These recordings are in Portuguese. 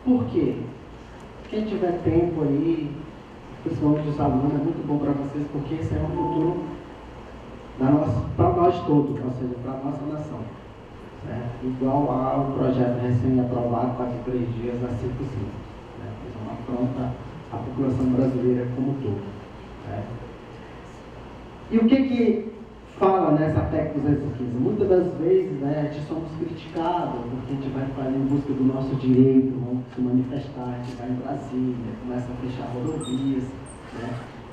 Por quê? Quem tiver tempo aí, principalmente os alunos, é muito bom para vocês, porque esse é o futuro para nós todos, ou seja, para a nossa nação. Certo? Igual ao projeto recém-aprovado, daqui 3 dias, a 5 né? Eles vão afrontar a população brasileira como um todo. Certo? E o que fala nessa PEC 215? Muitas das vezes, né, a gente somos criticados, porque a gente vai fazer em busca do nosso direito, vamos se manifestar, a gente vai em Brasília, começa a fechar rodovias, né?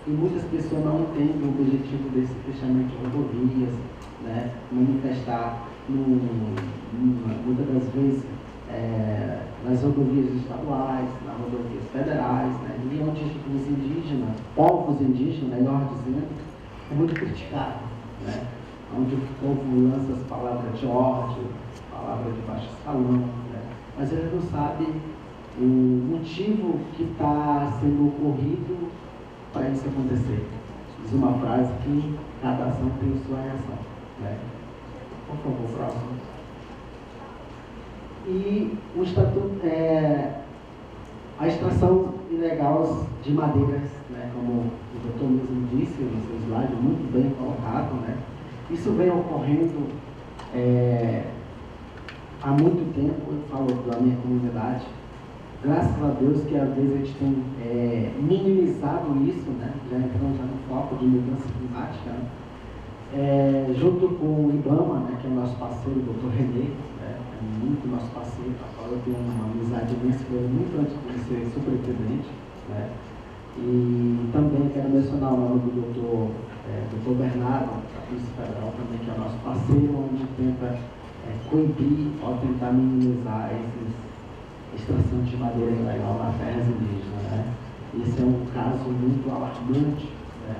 E muitas pessoas não entendem o objetivo desse fechamento de rodovias, né? Manifestar muitas das vezes nas rodovias estaduais, nas rodovias federais, né? E onde os indígenas, povos indígenas, melhor dizendo, é muito criticado, né? Onde o povo lança as palavras de ódio, palavras de baixo escalão, né? Mas ele não sabe o motivo que está sendo ocorrido para isso acontecer. Diz uma frase que cada ação tem sua reação, né? Por favor, próximo. E o estatuto a extração ilegal de madeiras, né, como o doutor mesmo disse no seu slide, muito bem colocado, né? Isso vem ocorrendo há muito tempo, eu falo da minha comunidade. Graças a Deus que às vezes a gente tem minimizado isso, né? Já entramos no foco de mudança climática, né? Junto com o IBAMA, né, que é o nosso parceiro, o doutor Renê, né, é muito nosso parceiro, a qual eu tenho uma amizade imensa com ele muito antes de ser superintendente, né? E também quero mencionar o nome do doutor Bernardo, da Polícia Federal também, que é o nosso parceiro, onde tenta coibir ou tentar minimizar extração de madeira ilegal nas terras indígenas, né? Esse é um caso muito alarmante, né?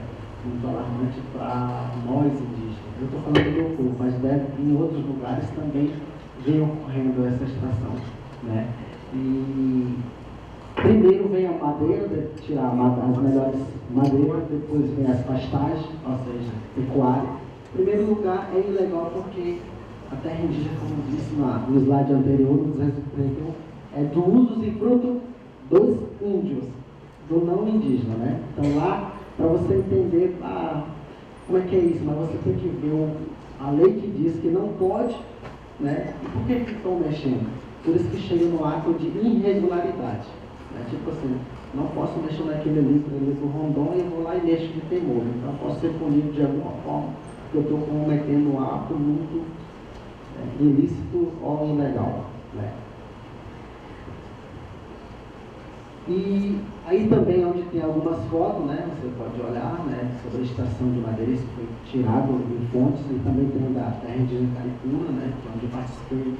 Muito alarmante para nós indígenas. Eu estou falando do meu povo, mas em outros lugares também vem ocorrendo essa extração, né? E primeiro vem a madeira, tirar as melhores madeiras, depois vem as pastagens, ou seja, pecuária. Em primeiro lugar, é ilegal porque a terra indígena, como disse no slide anterior, no 231, é do uso e fruto dos índios, do não indígena, né? Então lá, para você entender como é que é isso, mas você tem que ver a lei que diz que não pode, né? E por que estão mexendo? Por isso que chega no ato de irregularidade, né? Tipo assim, não posso mexer naquele livro do Rondon e eu vou lá e mexo de temor, então posso ser punido de alguma forma, porque eu estou cometendo um ato muito ilícito ou ilegal, né? E aí também onde tem algumas fotos, né, você pode olhar, né, sobre a extração de madeira, isso foi tirado em fontes, e também tem da terra indígena Caripuna, né, onde eu participei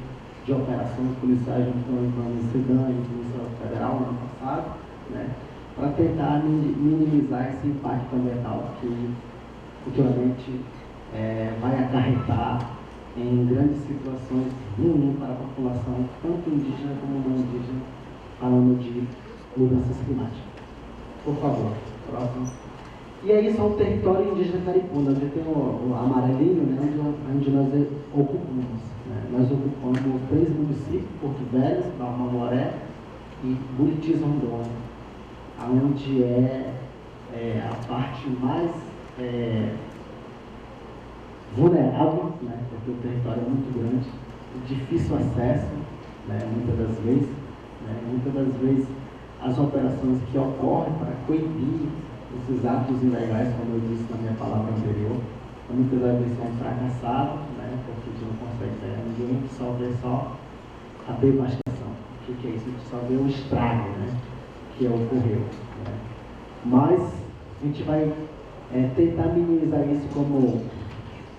de operações policiais junto com o Sedan e a Polícia Federal no ano passado, né, para tentar minimizar esse impacto ambiental que futuramente vai acarretar em grandes situações ruins para a população, tanto indígena como não indígena, falando de mudanças climáticas. Por favor, próximo. E aí são o território indígena Caripuna, onde tem o amarelinho, né, onde nós ocupamos. Né? Nós ocupamos 3 municípios, Porto Velho, Balmamoré e Buritis, Rondônia, onde a parte mais vulnerável, né, porque o território é muito grande, difícil acesso, né, muitas das vezes as operações que ocorrem para coibir esses atos ilegais, como eu disse na minha palavra anterior, muitas das vezes são fracassados, né, porque a gente não consegue pegar ninguém, que só vê só a devastação. O que é isso? A gente só vê o estrago, né, que ocorreu. Né. Mas a gente vai tentar minimizar isso, como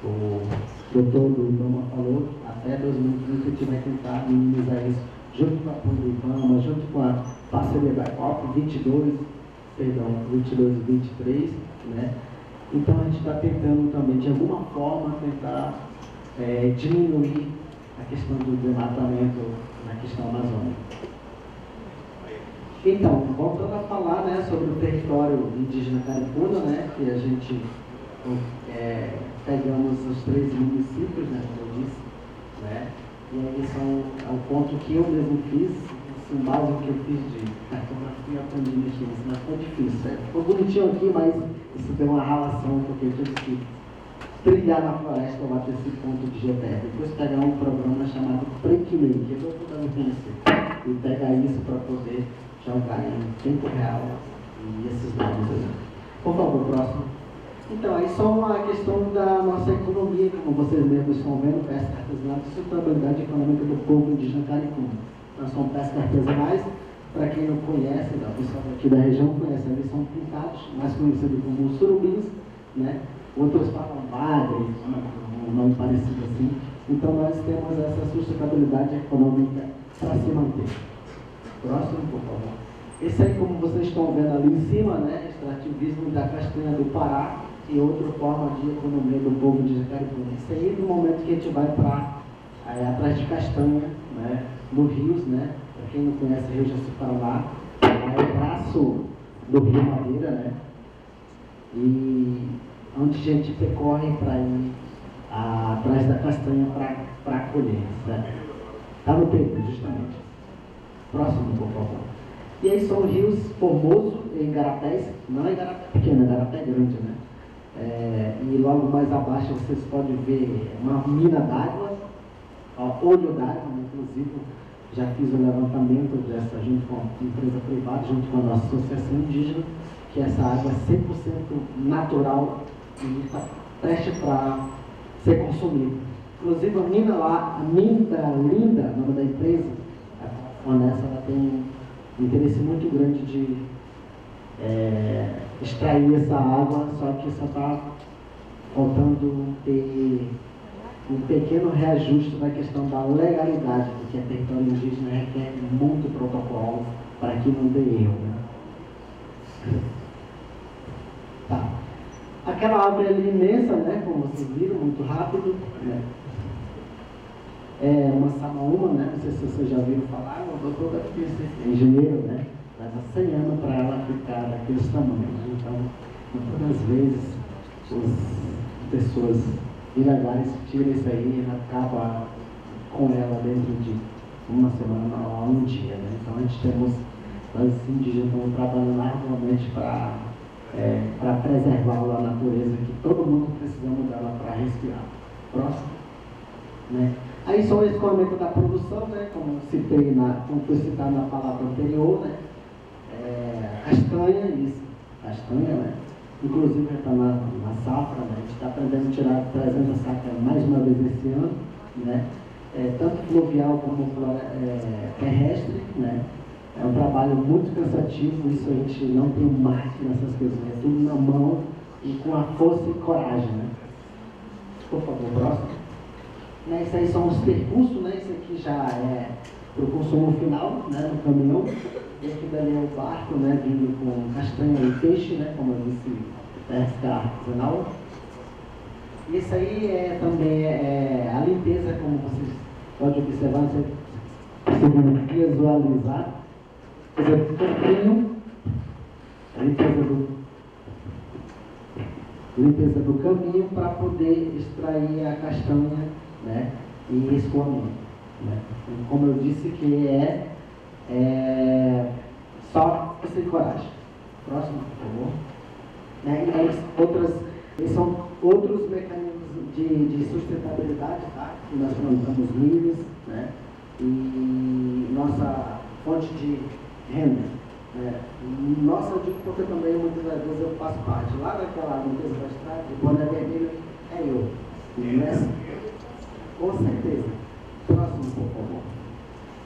o doutor do IBAMA falou, até 2020 a gente vai tentar minimizar isso junto com a apoio do IBAMA, junto com a parceria da COP 22 e 23, né? Então a gente está tentando também, de alguma forma, tentar diminuir a questão do desmatamento na questão amazônica. Então, voltando a falar, né, sobre o território indígena Caripuna, né, que a gente pegamos os 3 municípios, né, como eu disse, né, e aí é o ponto que eu mesmo fiz, um básico que eu fiz de cartografia, aprendi a mexer nisso, mas ficou difícil. Ficou bonitinho aqui, mas isso deu uma ralação, porque eu tive que trilhar na floresta para bater esse ponto de GPS. Depois pegar um programa chamado PreQuick, que eu vou poder conhecer, e pegar isso para poder jogar em tempo real e esses dados aí. Por favor, próximo. Então, aí só uma questão da nossa economia, como vocês mesmos estão vendo, pesca artesanal e sustentabilidade econômica do povo indígena Caricuma. Nós somos pesca artesanais, para quem não conhece, o pessoal aqui da região conhece, eles são pintados, mais conhecidos como surubins, né? Outros falam bagre, um nome parecido assim. Então, nós temos essa sustentabilidade econômica para se manter. Próximo, por favor. Esse aí, como vocês estão vendo ali em cima, né? Extrativismo da castanha do Pará e outra forma de economia do povo de Caricuna. Isso aí no momento que a gente vai para atrás de castanha, né? No rios, né? Para quem não conhece o Rio Jaci-Paraná, é o braço do Rio Madeira, né? E onde a gente percorre para ir atrás da castanha para colher, certo? Está no peito, justamente. Próximo, por favor. E aí são rios Formoso e Igarapés, não é Igarapé pequeno, é Igarapé grande, né? E logo mais abaixo vocês podem ver uma mina d'água, olho d'água, inclusive já fiz o levantamento dessa junto com a empresa privada, junto com a nossa associação indígena, que essa água é 100% natural e está prestes para ser consumida. Inclusive a mina lá, a Mina Linda, nome da empresa, a Vanessa, ela tem um interesse muito grande de extrair essa água, só que só está faltando ter um pequeno reajuste na questão da legalidade, porque a território indígena requer muito protocolo para que não dê erro. Né? Tá. Aquela árvore ali imensa, né, como vocês viram, muito rápido, né? É uma samaúma, né? Não sei se vocês já viram falar, o doutor deve conhecer, é engenheiro, né? Leva 100 anos para ela ficar daqueles tamanhos. Então, muitas das vezes, as pessoas ilegais tiram isso aí e acabam com ela dentro de uma semana ou um dia, né? Então, a gente temos, nós indígenas estamos trabalhando arduamente para preservar a natureza, que todo mundo precisamos dela para respirar. Próximo. Né? Aí só o escoamento da produção, né? Como citei como foi citado na palavra anterior, né? Castanha, isso, castanha, né? Inclusive está na safra, né? A gente está aprendendo a tirar 300 sacas mais uma vez esse ano, né? Tanto fluvial como terrestre, né? É um trabalho muito cansativo, isso a gente não tem máquina, essas coisas, é tudo na mão e com a força e coragem, né? Por favor, próximo. Né, isso aí são os percursos, né? Isso aqui já é para o consumo final, né? No caminhão. E aqui dali é o barco, né? Vindo com castanha e peixe, né? Como eu disse, pesca artesanal. E isso aí também a limpeza, como vocês podem observar, você visualizar. Do caminho, a limpeza do caminho para poder extrair a castanha, né, e escoamento, né. Como eu disse, que só você tem coragem. Próximo, por favor. Né, e aí são outros mecanismos de sustentabilidade, tá? Que nós plantamos milhos, né, e nossa fonte de renda. Nossa, eu digo porque também muitas das vezes eu faço parte. Lá naquela limpeza da estrada, o boné vermelho é eu. Né? Com certeza. Próximo, por favor.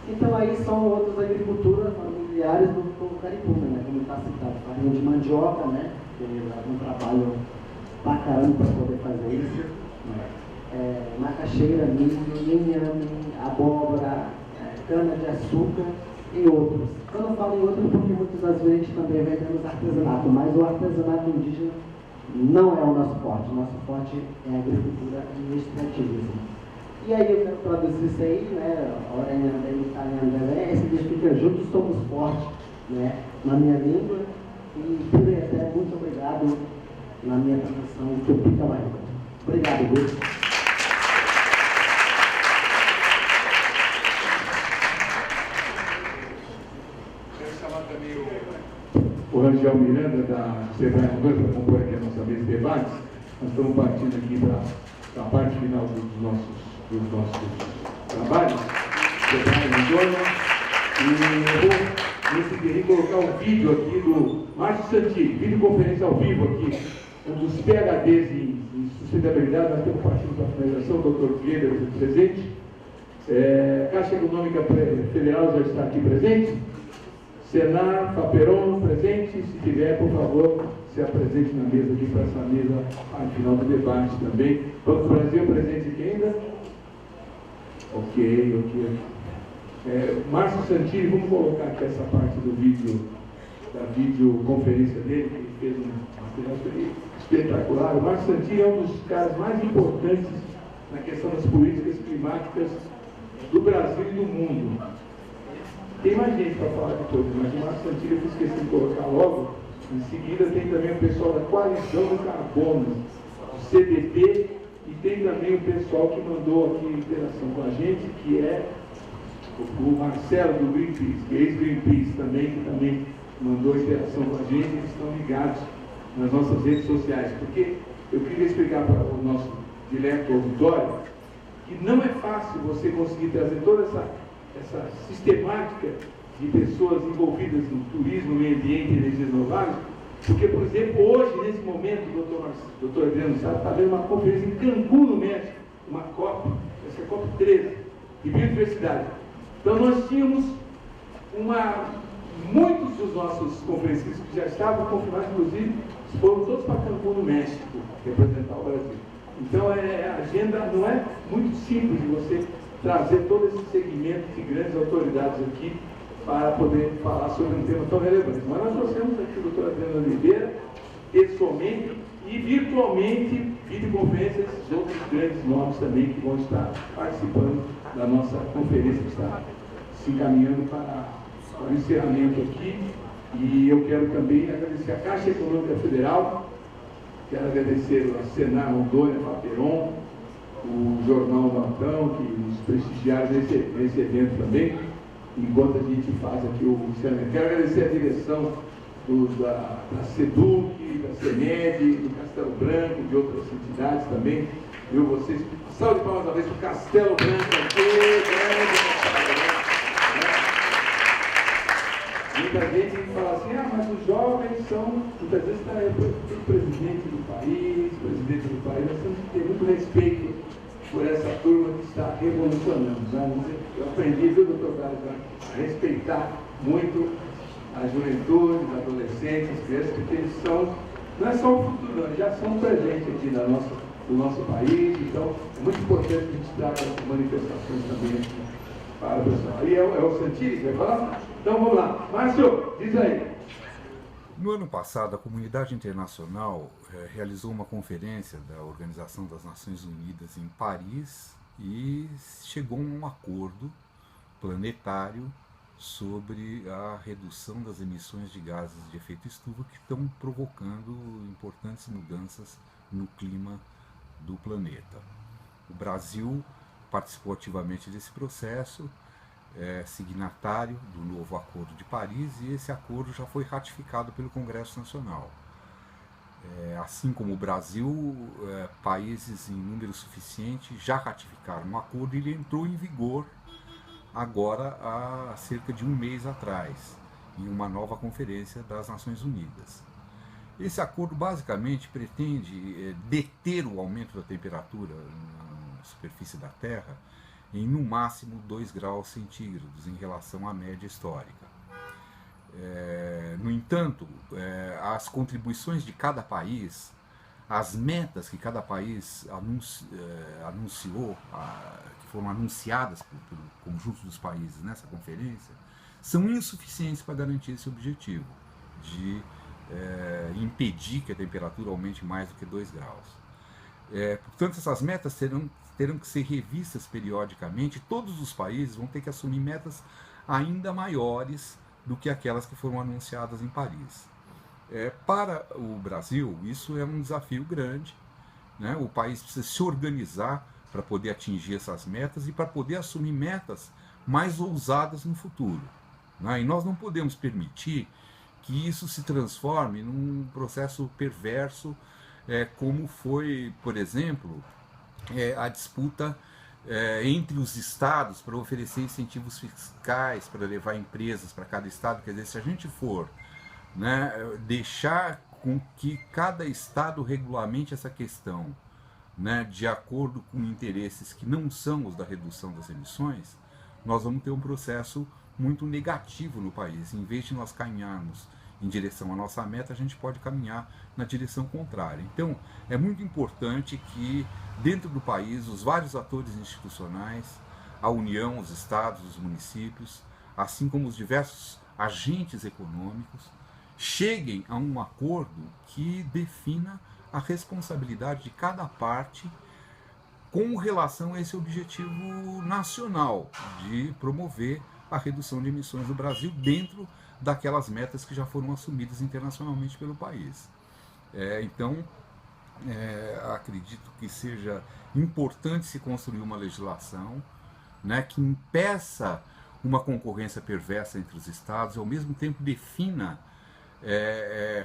Então aí são outras agriculturas familiares do povo caricuna, né? Como está citado, farinha de mandioca, né? Que dá um trabalho pra caramba para poder fazer isso. Né? Macaxeira, milho, inhame, abóbora, cana-de-açúcar e outros. Eu não falo em outros porque muitas das vezes também vendemos artesanato, mas o artesanato indígena não é o nosso forte. O nosso forte é a agricultura e o extrativismo. E aí eu quero traduzir isso aí, né? Oranhanda e Italiana, significa juntos somos fortes, né? Na minha língua. E por até muito obrigado na minha tradução Tupi-Camargo. Obrigado, Guto. chamar também o Rangel Miranda, da Sebrae, para compor aqui a nossa mesa de debates. Nós estamos partindo aqui para a parte final dos nossos trabalhos. Sebrae Rangel, e eu vou, nesse período, colocar um vídeo aqui do Márcio Santini, videoconferência ao vivo aqui, um dos PhDs em sustentabilidade. Nós temos partido para a finalização, o Dr. Kleber aqui presente. Caixa Econômica Federal já está aqui presente. Senar, Paperon, presente. Se tiver, por favor, se apresente na mesa aqui, para essa mesa, ao final do debate também. Banco do Brasil presente aqui ainda? Ok. Márcio Santini, vamos colocar aqui essa parte do vídeo, da videoconferência dele, que ele fez um material espetacular. O Márcio Santini é um dos caras mais importantes na questão das políticas climáticas do Brasil e do mundo. Tem mais gente para falar depois, mas o Márcio Santini eu esqueci de colocar logo. Em seguida tem também o pessoal da Coalizão do Carbono, do CDP, e tem também o pessoal que mandou aqui interação com a gente, que é o Marcelo do Greenpeace, que é ex-Greenpeace também, que também mandou interação com a gente. Eles estão ligados nas nossas redes sociais, porque eu queria explicar para o nosso dileto auditório que não é fácil você conseguir trazer toda essa sistemática de pessoas envolvidas no turismo, meio ambiente e energias renováveis, porque, por exemplo, hoje, nesse momento, o doutor Adriano Sá está vendo uma conferência em Cancún, no México, uma COP, essa é a COP 13, de biodiversidade. Então, nós tínhamos muitos dos nossos conferencistas que já estavam confirmados, inclusive, foram todos para Cancún, no México, representar o Brasil. Então, a agenda não é muito simples de você trazer todo esse segmento de grandes autoridades aqui para poder falar sobre um tema tão relevante. Mas nós trouxemos aqui o doutor Adriano Oliveira, pessoalmente e virtualmente, videoconferências, outros grandes nomes também que vão estar participando da nossa conferência, que está se encaminhando para o encerramento aqui. E eu quero também agradecer a Caixa Econômica Federal, quero agradecer a Senar Rondônia, Paperon, o Jornal Nortão, que nos prestigiaram nesse evento também, enquanto a gente faz aqui o encerramento. Quero agradecer a direção da SEDUC, da CEMED, do Castelo Branco, de outras entidades também. Eu, vocês, salve de palmas uma vez para o Castelo Branco aqui. Muita gente fala assim, mas os jovens são, muitas vezes está o presidente do país, nós temos que ter muito respeito por essa turma que está revolucionando. Né? Eu aprendi, viu, doutor Carlos, a respeitar muito a juventude, os adolescentes, as crianças, porque eles são, não é só o futuro, não, eles já são um presente aqui do nosso país. Então, é muito importante que a gente traga essas manifestações também aqui para o pessoal. Aí é o Santini que vai falar? Então vamos lá. Márcio, diz aí. No ano passado, a comunidade internacional realizou uma conferência da Organização das Nações Unidas em Paris e chegou a um acordo planetário sobre a redução das emissões de gases de efeito estufa que estão provocando importantes mudanças no clima do planeta. O Brasil participou ativamente desse processo, signatário do novo Acordo de Paris, e esse acordo já foi ratificado pelo Congresso Nacional. Assim como o Brasil, países em número suficiente já ratificaram o acordo e ele entrou em vigor agora há cerca de um mês atrás, em uma nova conferência das Nações Unidas. Esse acordo basicamente pretende deter o aumento da temperatura na superfície da Terra em no máximo 2 graus centígrados em relação à média histórica. No entanto, as contribuições de cada país, as metas que cada país anunciou, que foram anunciadas pelo conjunto dos países nessa conferência, são insuficientes para garantir esse objetivo de impedir que a temperatura aumente mais do que 2 graus. Portanto, essas metas terão que ser revistas periodicamente. Todos os países vão ter que assumir metas ainda maiores do que aquelas que foram anunciadas em Paris. Para o Brasil, isso é um desafio grande, né? O país precisa se organizar para poder atingir essas metas e para poder assumir metas mais ousadas no futuro. né? E nós não podemos permitir que isso se transforme num processo perverso, como foi, por exemplo, a disputa entre os estados para oferecer incentivos fiscais para levar empresas para cada estado. Quer dizer, se a gente for, né, deixar com que cada estado regulamente essa questão, né, de acordo com interesses que não são os da redução das emissões, nós vamos ter um processo muito negativo no país. Em vez de nós caminharmos em direção à nossa meta, a gente pode caminhar na direção contrária. Então, é muito importante que, dentro do país, os vários atores institucionais, a União, os estados, os municípios, assim como os diversos agentes econômicos, cheguem a um acordo que defina a responsabilidade de cada parte com relação a esse objetivo nacional de promover a redução de emissões do Brasil dentro daquelas metas que já foram assumidas internacionalmente pelo país. Então, acredito que seja importante se construir uma legislação, né, que impeça uma concorrência perversa entre os estados e ao mesmo tempo defina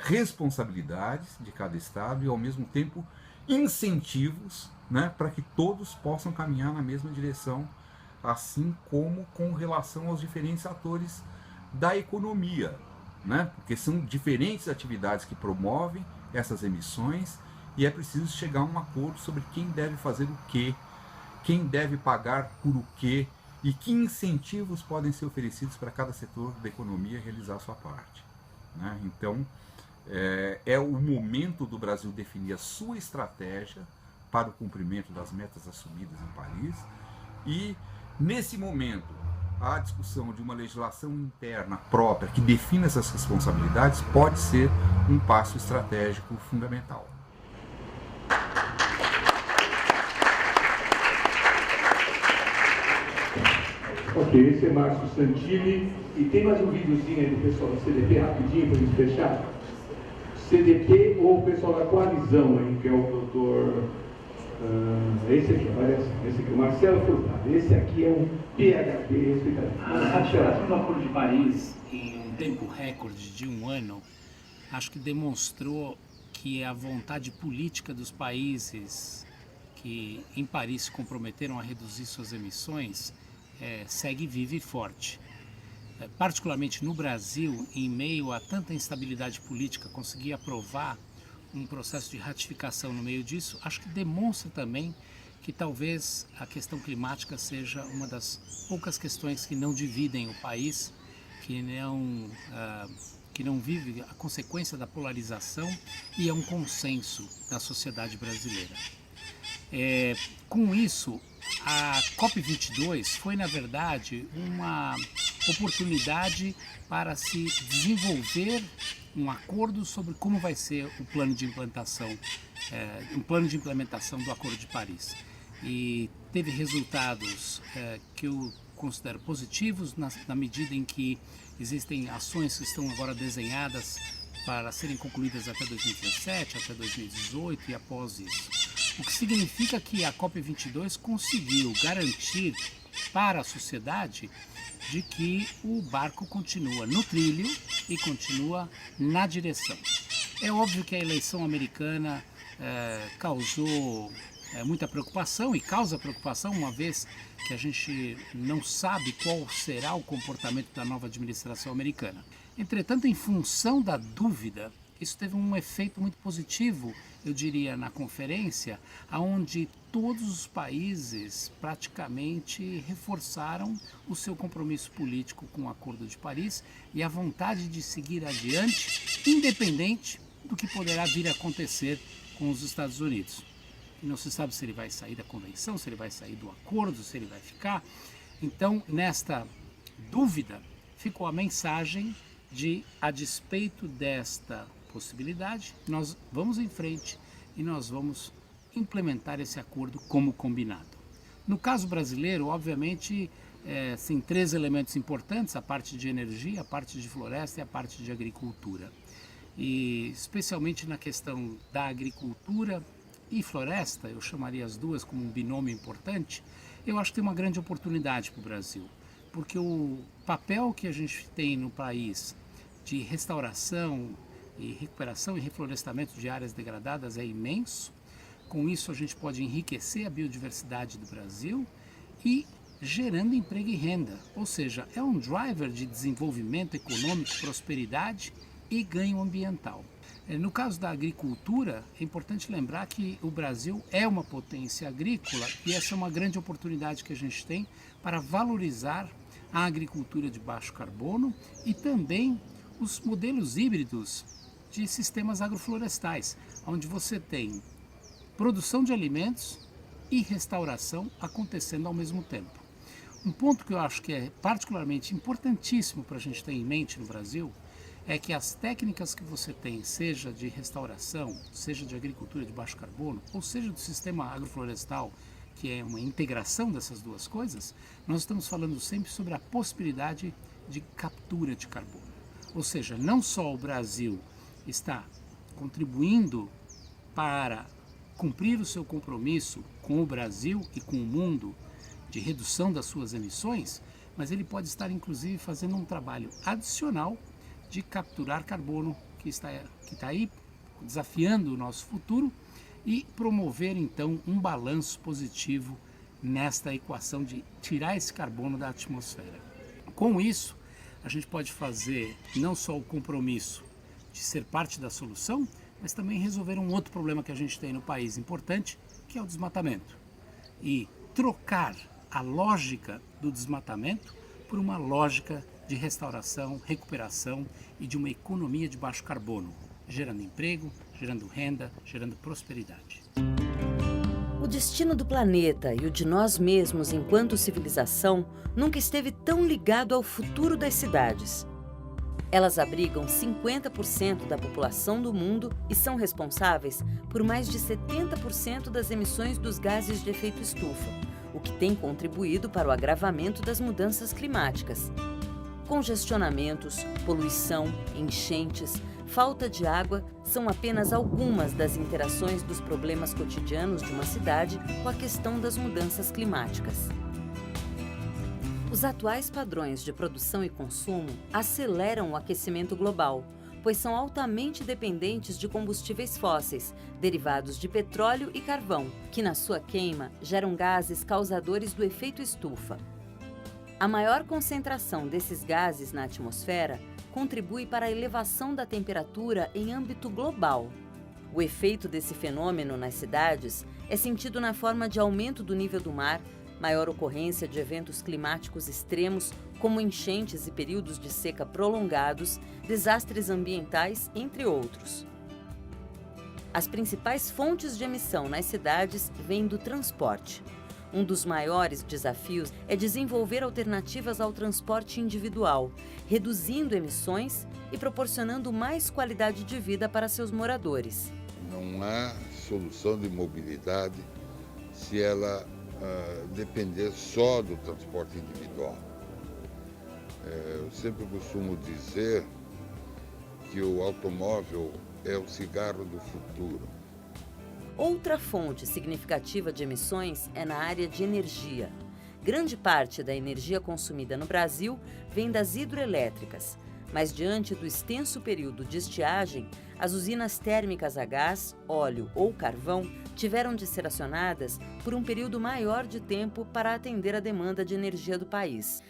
responsabilidades de cada estado e ao mesmo tempo incentivos, né, para que todos possam caminhar na mesma direção, assim como com relação aos diferentes atores da economia, né, porque são diferentes atividades que promovem essas emissões e é preciso chegar a um acordo sobre quem deve fazer o quê, quem deve pagar por o quê e que incentivos podem ser oferecidos para cada setor da economia realizar a sua parte, né? Então, é o momento do Brasil definir a sua estratégia para o cumprimento das metas assumidas em Paris e, nesse momento, a discussão de uma legislação interna própria que defina essas responsabilidades pode ser um passo estratégico fundamental. Ok, esse é Márcio Santilli. E tem mais um videozinho aí do pessoal da CDP, rapidinho, para a gente fechar. CDP ou o pessoal da coalizão aí, que é o doutor... esse aqui, parece. Esse aqui, o Marcelo Furtado. Esse aqui é um PhD explicativo. A ratificação do Acordo de Paris em um tempo recorde de 1 ano, acho que demonstrou que a vontade política dos países que em Paris se comprometeram a reduzir suas emissões segue viva e forte. Particularmente no Brasil, em meio a tanta instabilidade política, conseguir aprovar um processo de ratificação no meio disso, acho que demonstra também que talvez a questão climática seja uma das poucas questões que não dividem o país, que não vive a consequência da polarização e é um consenso da sociedade brasileira. Com isso, a COP22 foi, na verdade, uma oportunidade para se desenvolver um acordo sobre como vai ser o plano de implementação, do Acordo de Paris. E teve resultados que eu considero positivos na medida em que existem ações que estão agora desenhadas para serem concluídas até 2017, até 2018 e após isso. O que significa que a COP22 conseguiu garantir para a sociedade de que o barco continua no trilho e continua na direção. É óbvio que a eleição americana causou muita preocupação e causa preocupação, uma vez que a gente não sabe qual será o comportamento da nova administração americana. Entretanto, em função da dúvida, isso teve um efeito muito positivo, eu diria, na conferência, onde todos os países praticamente reforçaram o seu compromisso político com o Acordo de Paris e a vontade de seguir adiante, independente do que poderá vir a acontecer com os Estados Unidos. Não se sabe se ele vai sair da convenção, se ele vai sair do acordo, se ele vai ficar. Então, nesta dúvida, ficou a mensagem de, a despeito desta possibilidade, nós vamos em frente e nós vamos implementar esse acordo como combinado. No caso brasileiro, obviamente, tem 3 elementos importantes: a parte de energia, a parte de floresta e a parte de agricultura. E especialmente na questão da agricultura e floresta, eu chamaria as duas como um binômio importante. Eu acho que tem uma grande oportunidade para o Brasil. porque o papel que a gente tem no país de restauração e recuperação e reflorestamento de áreas degradadas é imenso. Com isso a gente pode enriquecer a biodiversidade do Brasil e gerando emprego e renda, ou seja, é um driver de desenvolvimento econômico, prosperidade e ganho ambiental. No caso da agricultura, é importante lembrar que o Brasil é uma potência agrícola e essa é uma grande oportunidade que a gente tem para valorizar a agricultura de baixo carbono e também os modelos híbridos de sistemas agroflorestais, onde você tem produção de alimentos e restauração acontecendo ao mesmo tempo. Um ponto que eu acho que é particularmente importantíssimo para a gente ter em mente no Brasil é que as técnicas que você tem, seja de restauração, seja de agricultura de baixo carbono, ou seja do sistema agroflorestal, que é uma integração dessas duas coisas, nós estamos falando sempre sobre a possibilidade de captura de carbono. Ou seja, não só o Brasil está contribuindo para cumprir o seu compromisso com o Brasil e com o mundo de redução das suas emissões, mas ele pode estar inclusive fazendo um trabalho adicional de capturar carbono que está aí desafiando o nosso futuro e promover então um balanço positivo nesta equação de tirar esse carbono da atmosfera. Com isso, a gente pode fazer não só o compromisso de ser parte da solução, mas também resolver um outro problema que a gente tem no país importante, que é o desmatamento. E trocar a lógica do desmatamento por uma lógica de restauração, recuperação e de uma economia de baixo carbono, gerando emprego, gerando renda, gerando prosperidade. O destino do planeta e o de nós mesmos enquanto civilização nunca esteve tão ligado ao futuro das cidades. Elas abrigam 50% da população do mundo e são responsáveis por mais de 70% das emissões dos gases de efeito estufa, o que tem contribuído para o agravamento das mudanças climáticas. Congestionamentos, poluição, enchentes, falta de água são apenas algumas das interações dos problemas cotidianos de uma cidade com a questão das mudanças climáticas. Os atuais padrões de produção e consumo aceleram o aquecimento global, pois são altamente dependentes de combustíveis fósseis, derivados de petróleo e carvão, que na sua queima geram gases causadores do efeito estufa. A maior concentração desses gases na atmosfera contribui para a elevação da temperatura em âmbito global. O efeito desse fenômeno nas cidades é sentido na forma de aumento do nível do mar, maior ocorrência de eventos climáticos extremos, como enchentes e períodos de seca prolongados, desastres ambientais, entre outros. As principais fontes de emissão nas cidades vêm do transporte. Um dos maiores desafios é desenvolver alternativas ao transporte individual, reduzindo emissões e proporcionando mais qualidade de vida para seus moradores. Não há solução de mobilidade se ela depender só do transporte individual. Eu sempre costumo dizer que o automóvel é o cigarro do futuro. Outra fonte significativa de emissões é na área de energia. Grande parte da energia consumida no Brasil vem das hidroelétricas, mas diante do extenso período de estiagem, as usinas térmicas a gás, óleo ou carvão tiveram de ser acionadas por um período maior de tempo para atender a demanda de energia do país.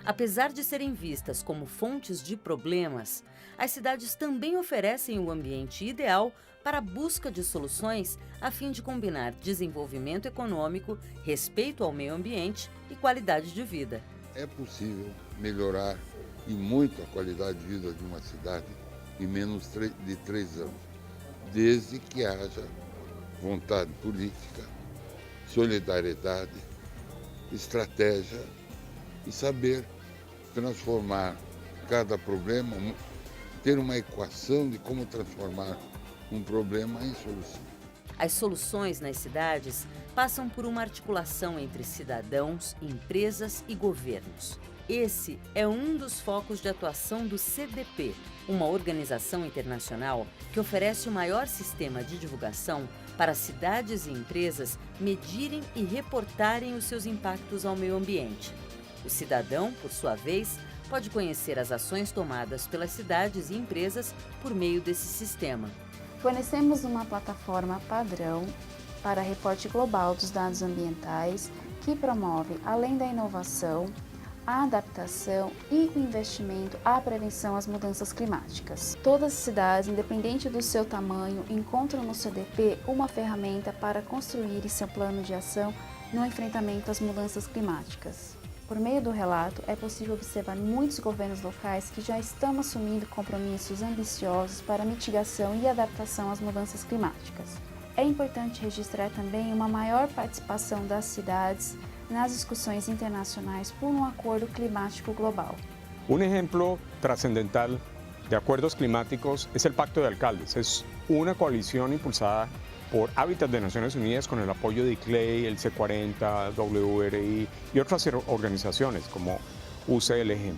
Apesar de serem vistas como fontes de problemas, as cidades também oferecem o ambiente ideal para a busca de soluções a fim de combinar desenvolvimento econômico, respeito ao meio ambiente e qualidade de vida. É possível melhorar e muito a qualidade de vida de uma cidade em menos de 3 anos, desde que haja vontade política, solidariedade, estratégia e saber transformar cada problema, ter uma equação de como transformar um problema em solução. As soluções nas cidades passam por uma articulação entre cidadãos, empresas e governos. Esse é um dos focos de atuação do CDP, uma organização internacional que oferece o maior sistema de divulgação para cidades e empresas medirem e reportarem os seus impactos ao meio ambiente. O cidadão, por sua vez, pode conhecer as ações tomadas pelas cidades e empresas por meio desse sistema. Fornecemos uma plataforma padrão para reporte global dos dados ambientais que promove, além da inovação, a adaptação e o investimento à prevenção às mudanças climáticas. Todas as cidades, independente do seu tamanho, encontram no CDP uma ferramenta para construir seu plano de ação no enfrentamento às mudanças climáticas. Por meio do relato, é possível observar muitos governos locais que já estão assumindo compromissos ambiciosos para a mitigação e adaptação às mudanças climáticas. É importante registrar também uma maior participação das cidades nas discussões internacionais por um acordo climático global. Un ejemplo trascendental de acuerdos climáticos es el Pacto de Alcaldes. Es una coalición impulsada por Hábitat de Naciones Unidas con el apoyo de ICLEI, el C40, WRI y otras organizaciones como UCLG.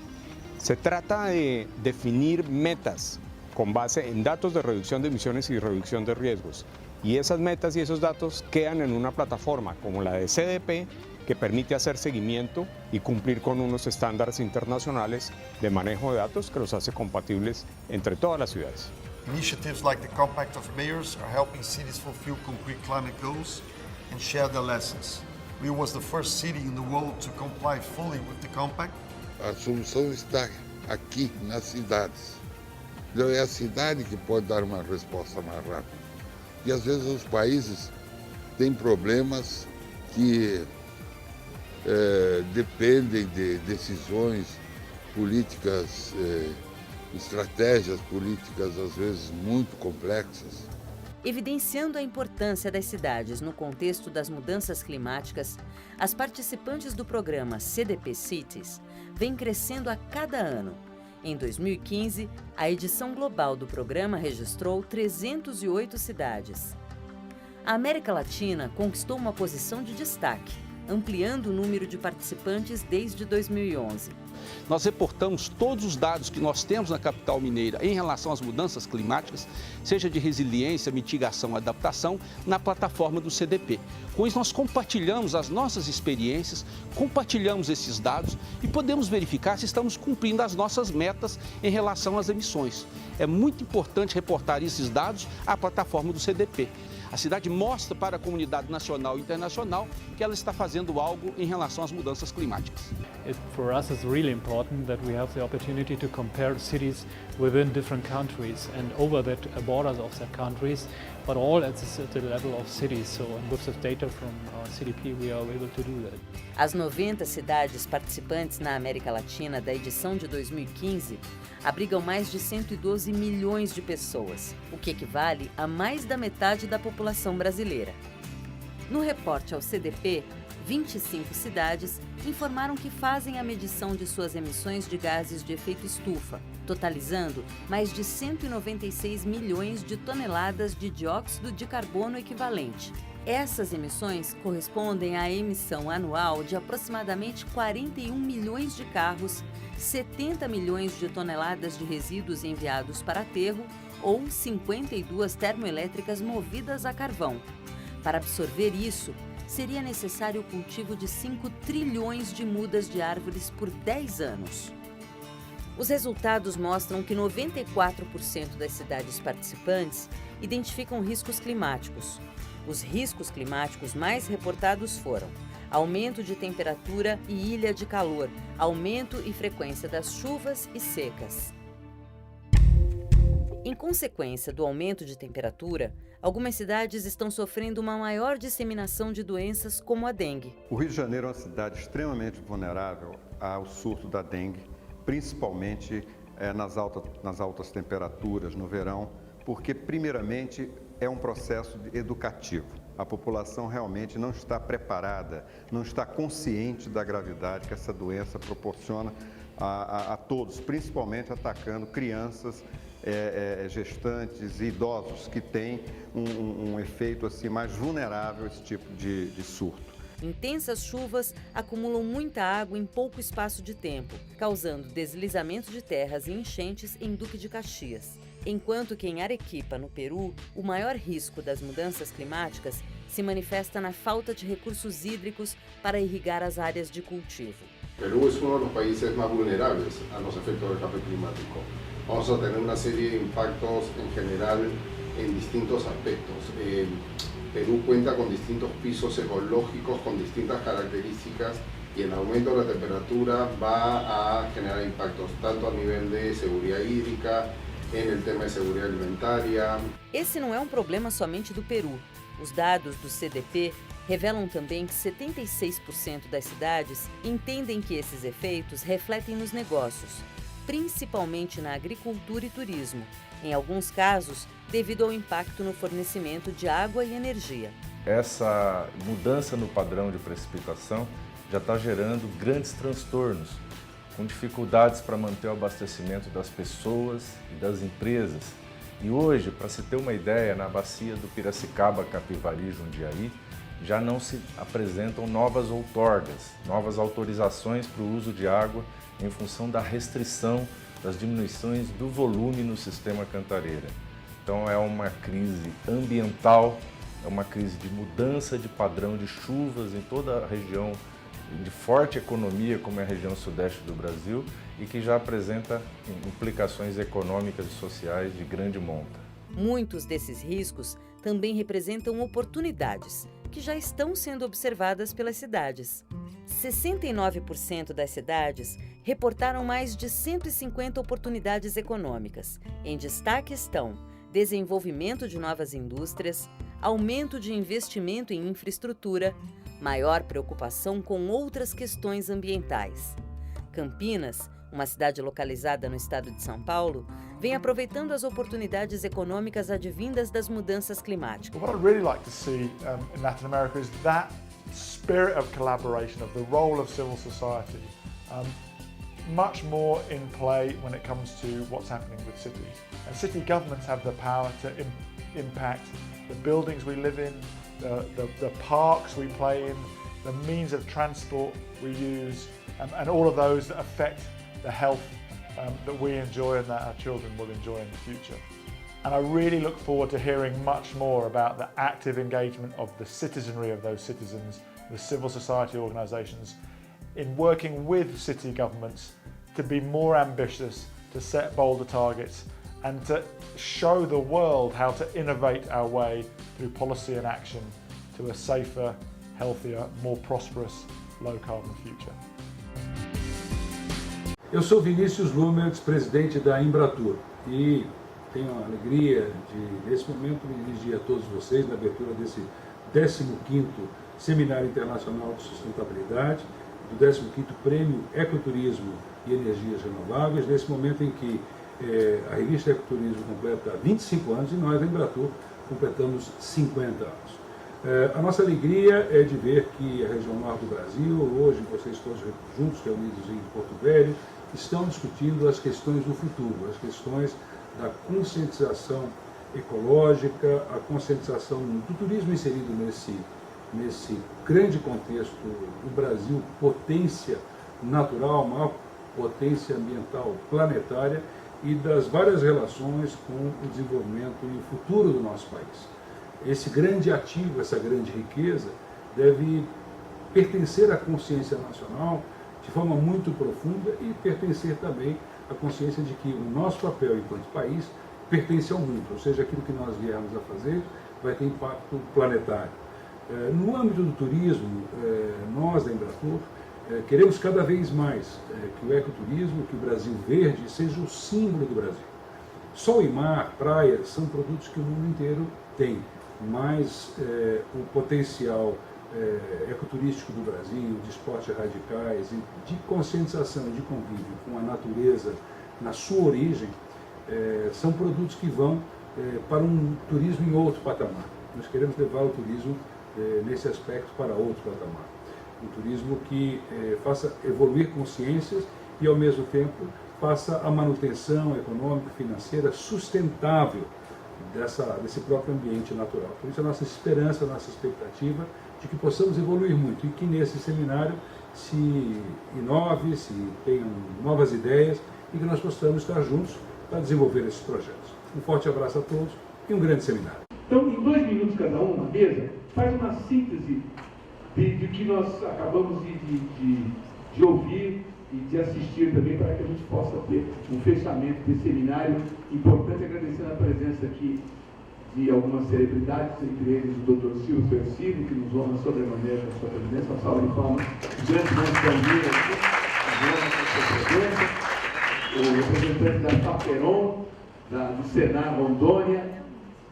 Se trata de definir metas con base en datos de reducción de emisiones y reducción de riesgos. Y esas metas y esos datos quedan en una plataforma como la de CDP que permite hacer seguimiento y cumplir con unos estándares internacionales de manejo de datos que los hace compatibles entre todas las ciudades. Initiatives like the Compact of Mayors are helping cities fulfill concrete climate goals and share their lessons. Rio was the first city in the world to comply fully with the Compact. A solução está aqui nas cidades. Então, é a cidade que pode dar uma resposta mais rápida. E às vezes os países têm problemas que dependem de decisões políticas, estratégias políticas às vezes muito complexas. Evidenciando a importância das cidades no contexto das mudanças climáticas, as participantes do programa CDP Cities vêm crescendo a cada ano. Em 2015, a edição global do programa registrou 308 cidades. A América Latina conquistou uma posição de destaque, ampliando o número de participantes desde 2011. Nós reportamos todos os dados que nós temos na capital mineira em relação às mudanças climáticas, seja de resiliência, mitigação, adaptação, na plataforma do CDP. Com isso, nós compartilhamos as nossas experiências, compartilhamos esses dados e podemos verificar se estamos cumprindo as nossas metas em relação às emissões. É muito importante reportar esses dados à plataforma do CDP. A cidade mostra para a comunidade nacional e internacional que ela está fazendo algo em relação às mudanças climáticas. For us it's really important that we have the opportunity to compare cities within different countries and over the borders of the countries, but all at the level of cities. So with the data from CDP we are able to do that. As 90 cidades participantes na América Latina da edição de 2015 abrigam mais de 112 milhões de pessoas, o que equivale a mais da metade da população brasileira. No reporte ao CDP, 25 cidades informaram que fazem a medição de suas emissões de gases de efeito estufa, totalizando mais de 196 milhões de toneladas de dióxido de carbono equivalente. Essas emissões correspondem à emissão anual de aproximadamente 41 milhões de carros, 70 milhões de toneladas de resíduos enviados para aterro ou 52 termoelétricas movidas a carvão. Para absorver isso, seria necessário o cultivo de 5 trilhões de mudas de árvores por 10 anos. Os resultados mostram que 94% das cidades participantes identificam riscos climáticos. Os riscos climáticos mais reportados foram aumento de temperatura e ilha de calor, aumento e frequência das chuvas e secas. Em consequência do aumento de temperatura, algumas cidades estão sofrendo uma maior disseminação de doenças como a dengue. O Rio de Janeiro é uma cidade extremamente vulnerável ao surto da dengue, principalmente nas altas temperaturas no verão, porque, primeiramente, é um processo educativo. A população realmente não está preparada, não está consciente da gravidade que essa doença proporciona a todos, principalmente atacando crianças, gestantes e idosos que têm um efeito assim, mais vulnerável a esse tipo de surto. Intensas chuvas acumulam muita água em pouco espaço de tempo, causando deslizamento de terras e enchentes em Duque de Caxias. Enquanto que em Arequipa, no Peru, o maior risco das mudanças climáticas se manifesta na falta de recursos hídricos para irrigar as áreas de cultivo. Perú es uno de los países más vulnerables a los efectos del cambio climático. Vamos a tener una serie de impactos en general en distintos aspectos. Perú cuenta con distintos pisos ecológicos, con distintas características, y el aumento de la temperatura va a generar impactos tanto a nivel de seguridad hídrica, en el tema de seguridad alimentaria. Esse não é um problema somente do Peru. Os dados do CDP revelam também que 76% das cidades entendem que esses efeitos refletem nos negócios, principalmente na agricultura e turismo, em alguns casos devido ao impacto no fornecimento de água e energia. Essa mudança no padrão de precipitação já está gerando grandes transtornos, com dificuldades para manter o abastecimento das pessoas e das empresas. E hoje, para se ter uma ideia, na bacia do Piracicaba, Capivari e Jundiaí, já não se apresentam novas outorgas, novas autorizações para o uso de água em função da restrição das diminuições do volume no sistema Cantareira. Então é uma crise ambiental, é uma crise de mudança de padrão de chuvas em toda a região de forte economia, como é a região sudeste do Brasil, e que já apresenta implicações econômicas e sociais de grande monta. Muitos desses riscos também representam oportunidades, que já estão sendo observadas pelas cidades. 69% das cidades reportaram mais de 150 oportunidades econômicas. Em destaque estão desenvolvimento de novas indústrias, aumento de investimento em infraestrutura, maior preocupação com outras questões ambientais. Campinas, uma cidade localizada no estado de São Paulo, vem aproveitando as oportunidades econômicas advindas das mudanças climáticas. What I'd really like to see in Latin America is that spirit of collaboration, of the role of civil society, much more in play when it comes to what's happening with cities. And city governments have the power to impact the buildings we live in, the parks we play in, the means of transport we use, and all of those that affect the health that we enjoy and that our children will enjoy in the future. And I really look forward to hearing much more about the active engagement of the citizenry of those citizens, the civil society organisations, in working with city governments to be more ambitious, to set bolder targets, and to show the world how to innovate our way through policy and action to a safer, healthier, more prosperous, low-carbon future. Eu sou Vinícius Lumertz, presidente da Embratur, e tenho a alegria de, nesse momento, me dirigir a todos vocês na abertura desse 15º Seminário Internacional de Sustentabilidade, do 15º Prêmio Ecoturismo e Energias Renováveis, nesse momento em que a revista Ecoturismo completa 25 anos e nós, a Embratur, completamos 50 anos. A nossa alegria é de ver que a região norte do Brasil, hoje vocês todos juntos, reunidos em Porto Velho, estão discutindo as questões do futuro, as questões da conscientização ecológica, a conscientização do turismo inserido nesse grande contexto do Brasil, potência natural, maior potência ambiental planetária, e das várias relações com o desenvolvimento e o futuro do nosso país. Esse grande ativo, essa grande riqueza, deve pertencer à consciência nacional de forma muito profunda e pertencer também à consciência de que o nosso papel enquanto país pertence ao mundo, ou seja, aquilo que nós viermos a fazer vai ter impacto planetário. No âmbito do turismo, nós da Embratur queremos cada vez mais que o ecoturismo, que o Brasil verde seja o símbolo do Brasil. Sol e mar, praia, são produtos que o mundo inteiro tem, mas o potencial ecoturístico do Brasil, de esportes radicais, de conscientização e de convívio com a natureza na sua origem, são produtos que vão para um turismo em outro patamar. Nós queremos levar o turismo nesse aspecto para outro patamar. Um turismo que faça evoluir consciências e, ao mesmo tempo, faça a manutenção econômica e financeira sustentável desse próprio ambiente natural. Por isso, a nossa esperança, a nossa expectativa de que possamos evoluir muito e que nesse seminário se inove, se tenham novas ideias e que nós possamos estar juntos para desenvolver esses projetos. Um forte abraço a todos e um grande seminário. Então, em 2 minutos cada um na mesa, faz uma síntese de que nós acabamos de ouvir e de assistir também, para que a gente possa ter um fechamento desse seminário importante, agradecendo a presença aqui de algumas celebridades, entre eles o Dr. Silvio Versilo, que nos honra sobremaneira com a sua presença. Uma salva de palmas. O grande nome da Almeida aqui, o representante da Faperon, do Senar Rondônia,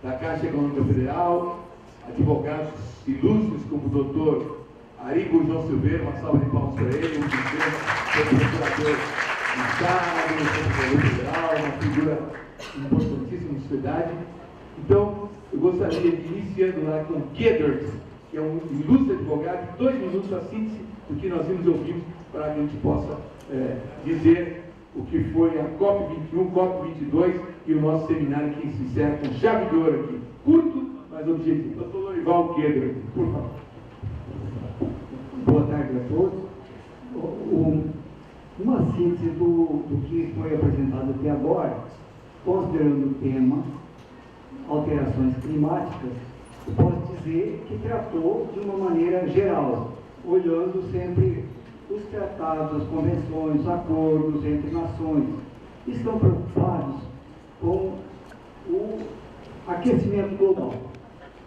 da Caixa Econômica Federal, advogados ilustres como o doutor Arigo João Silveira, uma salva de palmas para ele, um procurador do Estado, procurador federal, uma figura importantíssima na sociedade. Então, eu gostaria de iniciando lá com Gedert, que é um ilustre advogado, 2 minutos a síntese do que nós vimos e ouvimos, para que a gente possa dizer o que foi a COP21, COP22 e o nosso seminário que se encerra com chave de ouro aqui. Curto, mas objetivo. Doutor Lorival Gedert, por favor. Boa tarde a todos. Uma síntese do que foi apresentado até agora, considerando o tema alterações climáticas, eu posso dizer que tratou de uma maneira geral, olhando sempre os tratados, as convenções, os acordos entre nações. Estão preocupados com o aquecimento global.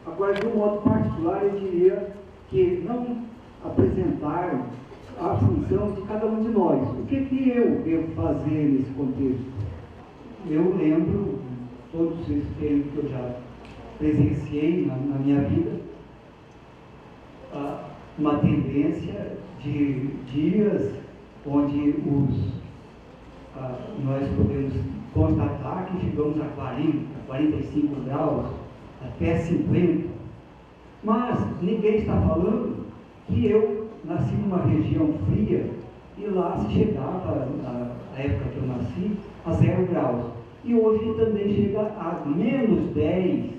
Agora, de um modo particular, eu diria que não apresentaram a função de cada um de nós. O que eu devo fazer nesse contexto? Eu lembro, todos esses tempos que eu já presenciei na minha vida, uma tendência de dias onde nós podemos constatar que chegamos a 40, 45 graus, até 50, mas ninguém está falando que eu nasci numa região fria e lá se chegava, na época que eu nasci, a 0 graus. E hoje também chega a menos 10,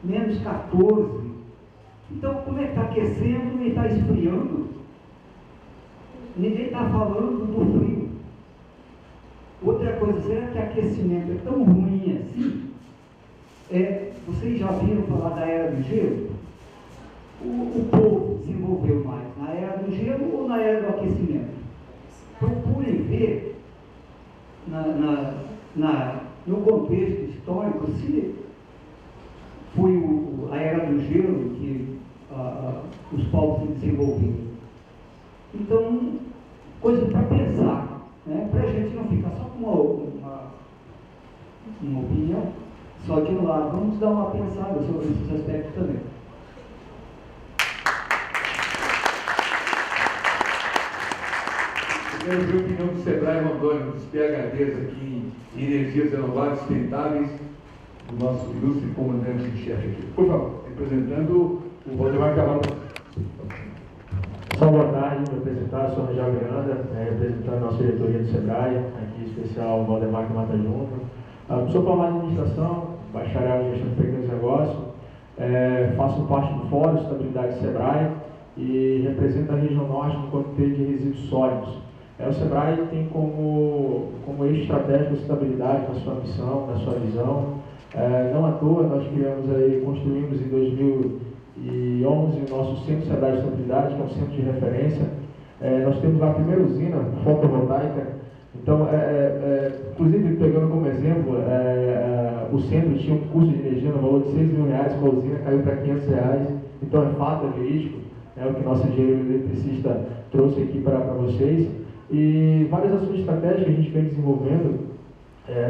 menos 14. Então, como é que está aquecendo e está esfriando? Ninguém está falando do frio. Outra coisa, será que aquecimento é tão ruim assim? Vocês já viram falar da Era do Gelo? O povo se envolveu mais na Era do Gelo ou na Era do aquecimento? Procurem ver no contexto histórico se foi a Era do Gelo que os povos se desenvolveram. Então, coisa para pensar, né? Para a gente não ficar só com uma opinião só de um lado. Vamos dar uma pensada sobre esses aspectos também. Eu vi a opinião do Sebrae Rondônia, dos PhDs aqui em energias renováveis sustentáveis, do nosso ilustre comandante-chefe aqui. Por favor, representando o Valdemar Cavallo. Só boa tarde, me apresentar, sou Rangel Miranda, representando a nossa diretoria do Sebrae, aqui em especial o Valdemar que mata junto. Sou formado em administração, bacharel em gestão de pequenos negócios, faço parte do Fórum de Estabilidade do Sebrae e represento a região norte no Comitê de Resíduos Sólidos. O Sebrae tem como eixo estratégico a estabilidade na sua missão, na sua visão. Não à toa, nós construímos em 2011 o nosso Centro Sebrae de Estabilidade, que é um centro de referência. Nós temos a primeira usina fotovoltaica. Então, inclusive, pegando como exemplo, o centro tinha um custo de energia no valor de R$6 mil, com a usina caiu para R$500. Então, é fato, é verídico, o que nosso engenheiro eletricista trouxe aqui para vocês. E várias ações estratégicas que a gente vem desenvolvendo,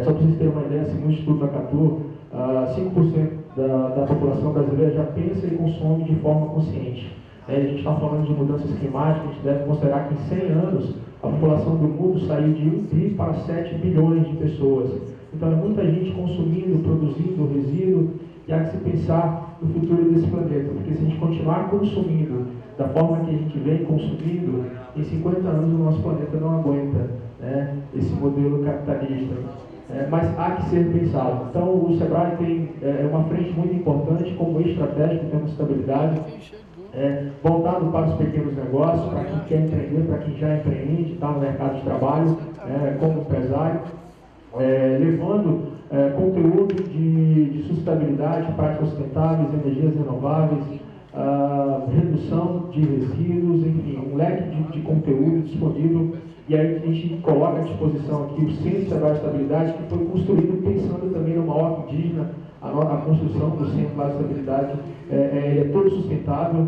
só para vocês terem uma ideia, segundo o Instituto Acatu, 5% da população brasileira já pensa e consome de forma consciente. A gente está falando de mudanças climáticas, a gente deve considerar que em 100 anos a população do mundo saiu de 1 bi para 7 bilhões de pessoas. Então é muita gente consumindo, produzindo resíduo, e há que se pensar no futuro desse planeta, porque se a gente continuar consumindo da forma que a gente vem consumindo, em 50 anos o nosso planeta não aguenta, né, esse modelo capitalista. Mas há que ser pensado. Então o Sebrae tem uma frente muito importante como eixo estratégico, temos estabilidade, voltado para os pequenos negócios, para quem quer empreender, para quem já empreende, está no mercado de trabalho, como empresário, levando conteúdo de sustentabilidade sustentabilidade, práticas sustentáveis, energias renováveis, redução de resíduos, enfim, um leque de conteúdo disponível. E aí a gente coloca à disposição aqui o Centro Sebrae de Estabilidade, que foi construído pensando também no maior indígena. A construção do Centro de Estabilidade é todo sustentável,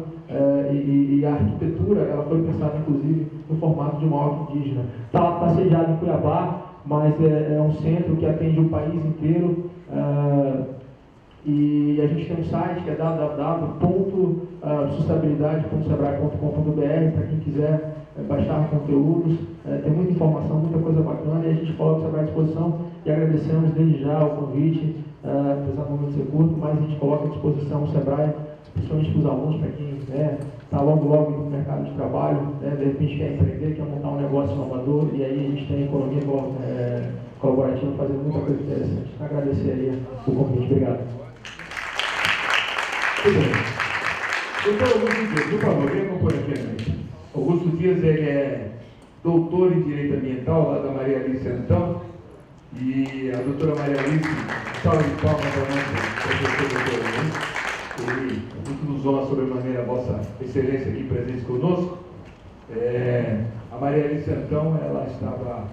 e a arquitetura ela foi pensada inclusive no formato de uma orca indígena. Está sediado em Cuiabá, mas é um centro que atende o país inteiro, e a gente tem um site que é www.sustentabilidade.sebrae.com.br para quem quiser baixar conteúdos. Tem muita informação, muita coisa bacana, e a gente coloca o Sebrae à disposição e agradecemos desde já o convite, apesar do momento ser curto, mas a gente coloca à disposição o Sebrae, principalmente para os alunos, para quem está logo no mercado de trabalho, de repente quer empreender, quer montar um negócio inovador, e aí a gente tem a economia colaborativa fazendo muita coisa interessante. Agradecer aí o convite. Obrigado. Muito bem. Doutor Augusto Dias, por favor, venha compor aqui a gente. Augusto Dias, ele é doutor em Direito Ambiental, lá da Maria Alice Antão, e a doutora Maria Alice, salve de palmas para a nossa professora doutora Alice. Ele muito nos honra sobremaneira a vossa excelência aqui presente conosco. A Maria Alice Antão, ela estava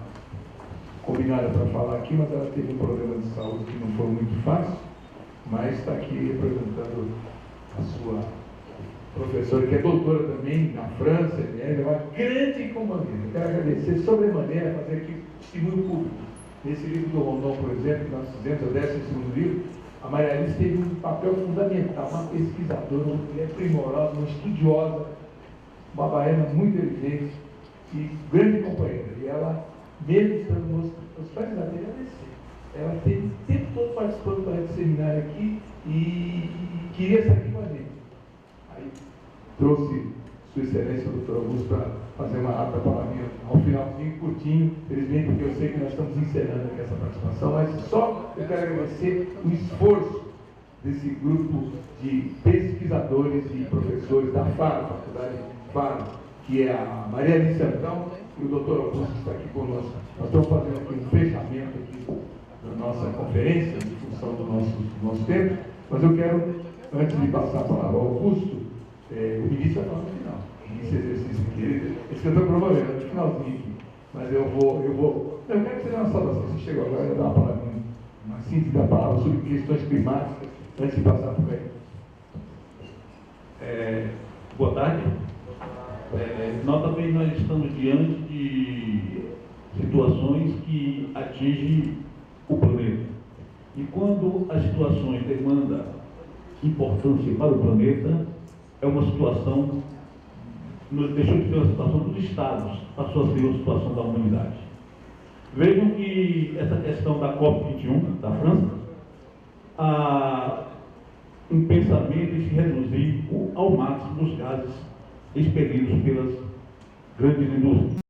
combinada para falar aqui, mas ela teve um problema de saúde que não foi muito fácil, mas está aqui representando a sua professora, que é doutora também na França, é uma grande companhia. Eu quero agradecer sobremaneira, fazer aqui testemunho público. Nesse livro do Rondon, por exemplo, que nós fizemos, o 12º livro, a Maria Alice teve um papel fundamental, uma pesquisadora, uma mulher primorosa, uma estudiosa, uma baiana muito inteligente e grande companheira. E ela, mesmo estando nos pais da dele, ela teve o tempo todo participando do seminário aqui e queria estar aqui com a gente. Aí trouxe Sua Excelência, o doutor Augusto, para fazer uma rápida palavrinha ao finalzinho, curtinho, felizmente, porque eu sei que nós estamos encerrando aqui essa participação, mas só eu quero agradecer o esforço desse grupo de pesquisadores e professores da FARO, Faculdade FARO, que é a Maria Alice Antão e o doutor Augusto, que está aqui conosco. Nós estamos fazendo aqui um fechamento aqui da nossa conferência, em função do nosso tempo, mas eu quero, antes de passar a palavra ao Augusto, o Vinícius vai falar no final. Esse exercício aqui, esse que eu estou promovendo, no finalzinho aqui. Mas eu quero que você dê uma saudação. Você chegou agora, eu vou dar uma síntese da palavra sobre questões climáticas, antes de passar por aí. Boa tarde. Nós também estamos diante de situações que atingem o planeta. E quando as situações demandam importância para o planeta, é uma situação, deixou de ser uma situação dos Estados, passou a ser uma situação da humanidade. Vejam que essa questão da COP21, da França, há um pensamento em se reduzir ao máximo os gases expelidos pelas grandes indústrias.